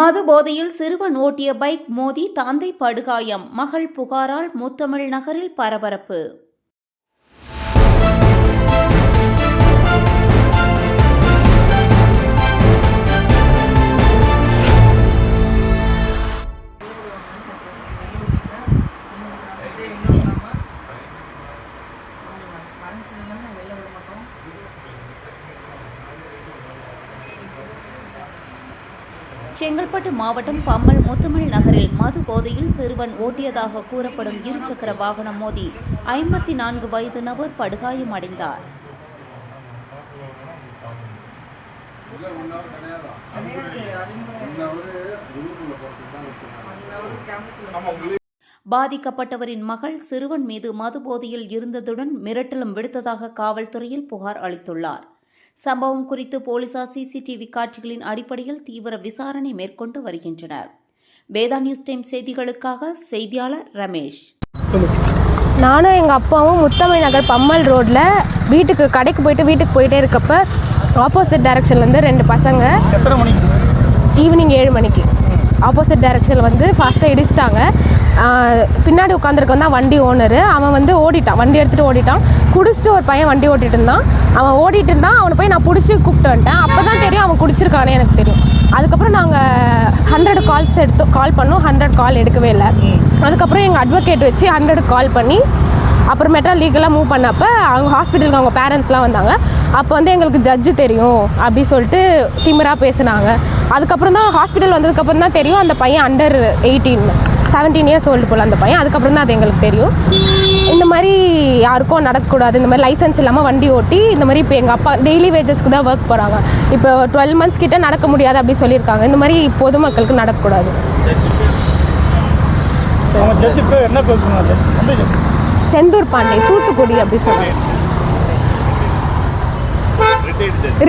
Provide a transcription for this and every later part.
மது போதையில் சிறுவன் ஓட்டிய பைக் மோதி தந்தை படுகாயம். மகள் புகாரால் முத்தமிழ் நகரில் பரபரப்பு. செங்கல்பட்டு மாவட்டம் பம்மல் முத்தமிழ் நகரில் மது போதையில் சிறுவன் ஓட்டியதாக கூறப்படும் இருசக்கர வாகனம் மோதி 54 வயது நபர் படுகாயமடைந்தார். பாதிக்கப்பட்டவரின் மகள் சிறுவன் மீது மது போதையில் இருந்ததுடன் மிரட்டலும் விடுத்ததாக காவல்துறையில் புகார் அளித்துள்ளார். சம்பவம் குறித்து போலீசார் சிசிடிவி காட்சிகளின் அடிப்படையில் தீவிர விசாரணை மேற்கொண்டு வருகின்றனர். வேதா நியூஸ் டைம் செய்திகளுக்காக செய்தியாளர் ரமேஷ். நானும் எங்கள் அப்பாவும் முத்தமிழ் நகர் பம்மல் ரோட்டில் கடைக்கு போயிட்டே இருக்கப்ப ஆப்போசிட் டைரக்ஷன்லேருந்து 2 பசங்க ஈவினிங் 7 மணிக்கு ஆப்போசிட் டைரக்ஷனில் வந்து ஃபாஸ்ட்டாக இடிச்சிட்டாங்க. பின்னாடி உட்காந்துருக்கவன் தான் வண்டி ஓனரு. அவன் வந்து ஓடிட்டான், வண்டி எடுத்துகிட்டு ஓடிட்டான். குடிச்சிட்டு ஒரு பையன் வண்டி ஓட்டிகிட்டு இருந்தான். அவன் ஓடிட்டு இருந்தான். அவனை போய் நான் பிடிச்சி கூப்பிட்டு வந்துட்டேன். அப்போ தான் தெரியும் அவன் குடிச்சிருக்கானே எனக்கு தெரியும். அதுக்கப்புறம் நாங்கள் 100 கால்ஸ் கால் பண்ணோம். 100 கால் எடுக்கவே இல்லை. அதுக்கப்புறம் எங்கள் அட்வொகேட் வச்சு 100 கால் பண்ணி அப்புறமேட்டா லீகலாக மூவ் பண்ணப்போ அவங்க ஹாஸ்பிட்டலுக்கு அவங்க பேரண்ட்ஸ்லாம் வந்தாங்க. அப்போ வந்து எங்களுக்கு ஜட்ஜு தெரியும் அப்படி சொல்லிட்டு திமிராக பேசுனாங்க. அதுக்கப்புறம் தான் ஹாஸ்பிட்டல் வந்ததுக்கப்புறம் தான் தெரியும் அந்த பையன் அண்டர் 17 இயர்ஸ் ஓல்டு போல் அந்த பையன். அதுக்கப்புறம் தான் அது எங்களுக்கு தெரியும். இந்த மாதிரி யாருக்கும் நடக்கக்கூடாது. இந்த மாதிரி லைசன்ஸ் இல்லாமல் வண்டி ஓட்டி இந்த மாதிரி இப்போ எங்கள் அப்பா டெய்லி வேஜஸ்க்கு தான் ஒர்க் போகிறாங்க. இப்போ 12 months கிட்ட நடக்க முடியாது அப்படி சொல்லியிருக்காங்க. இந்த மாதிரி பொதுமக்களுக்கு நடக்கக்கூடாது. செந்தூர் பாண்டே, தூத்துக்குடி அப்படி சொல்லுவாங்க.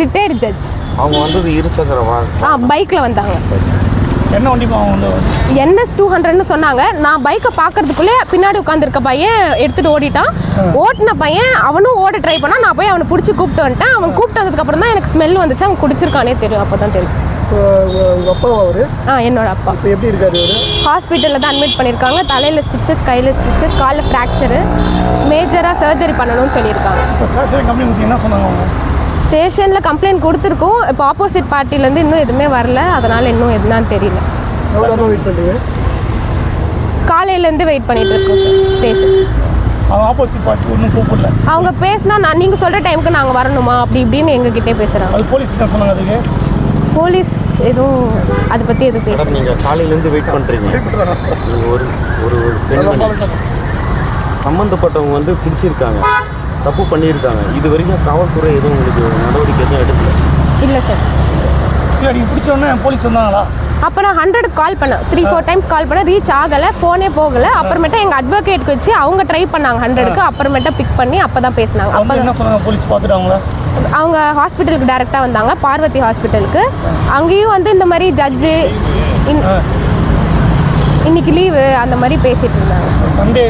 Retired judge. அவங்க வந்தது இருசக்கர வாகனம் பைக்கில் வந்தாங்க. என்ன வண்டி வந்து NS 200ன்னு சொன்னாங்க. நான் பைக்கை பார்க்கறதுக்குள்ளே பின்னாடி உட்காந்துருக்க பையன் எடுத்துகிட்டு ஓடிட்டான். ஓட்டின பையன் அவனும் ஓட ட்ரை பண்ணான். நான் போய் அவனை பிடிச்சி கூப்பிட்டு வந்துட்டேன். அவன் கூப்பிட்டு வந்ததுக்கப்புறம் தான் எனக்கு ஸ்மெல் வந்துச்சு. அவன் குடிச்சிருக்கானே தெரியும். அப்போ தான் தெரியும். உங்கள் அப்பா அவர்? என்னோட அப்பா. இப்போ எப்படி இருக்காரு அவர்? ஹாஸ்பிட்டலில் தான் அட்மிட் பண்ணியிருக்காங்க. தலையில் ஸ்டிச்சஸ், கையில் ஸ்டிச்சஸ், காலில் ஃப்ராக்சரு, மேஜராக சர்ஜரி பண்ணணும்னு சொல்லியிருக்காங்க. என்ன சொன்னாங்க அவங்க? ஸ்டேஷனில் கம்ப்ளைண்ட் கொடுத்துருக்கோம். இப்போ ஆப்போசிட் பார்ட்டிலேருந்து இன்னும் எதுவுமே வரல. அதனால் இன்னும் எதுனான்னு தெரியல. எவ்வளோ வெயிட் பண்ணுறீங்க? காலையிலேருந்து வெயிட் பண்ணிகிட்டு இருக்கோம் சார் ஸ்டேஷன். அவங்க ஆப்போசிட் பார்ட்டி ஒன்றும் கூப்பிடல. அவங்க பேசினா நீங்கள் சொல்கிற டைமுக்கு நாங்கள் வரணுமா அப்படி இப்படின்னு எங்ககிட்டே பேசுகிறாங்க. அது போலீஸ் என்ன சொன்னாங்க? அதுக்கு போலீஸ் எதுவும் அதை பற்றி எதுவும் பேச. நீங்கள் காலையிலேருந்து வெயிட் பண்ணுறீங்க. நீங்கள் ஒரு பெண்மணி சம்மந்தப்பட்டவங்க வந்து பிடிச்சிருக்காங்க, தப்பு பண்ணியிருக்காங்க. இது வரைக்கும் காவல்துறை எதுவும் உங்களுக்கு நடவடிக்கை எதுவும் எடுக்கல? இல்லை சார். இல்லை, நீங்கள் பிடிச்சோடனே போலீஸ் வந்தாங்களா? அப்போ நான் 100 கால் பண்ணேன். 3-4 டைம்ஸ் கால் பண்ணேன். ரீச் ஆகலை, ஃபோனே போகலை. அப்புறமேட்டா எங்கள் அட்வொகேட்க்கு வச்சு அவங்க ட்ரை பண்ணாங்க 100க்கு. அப்புறமேட்டா பிக் பண்ணி அப்போ தான் பேசினாங்க. அப்போ என்ன சொன்னாங்க? போலீஸ் பார்த்துட்டாங்களா? அவங்க ஹாஸ்பிட்டலுக்கு டைரெக்டாக வந்தாங்க, பார்வதி ஹாஸ்பிட்டலுக்கு. அங்கேயும் வந்து இந்த மாதிரி ஜட்ஜு இன்னைக்கு லீவு அந்த மாதிரி பேசிகிட்டு இருந்தாங்க. சண்டே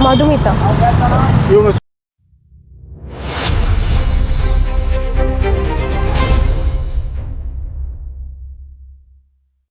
மதுமிதா.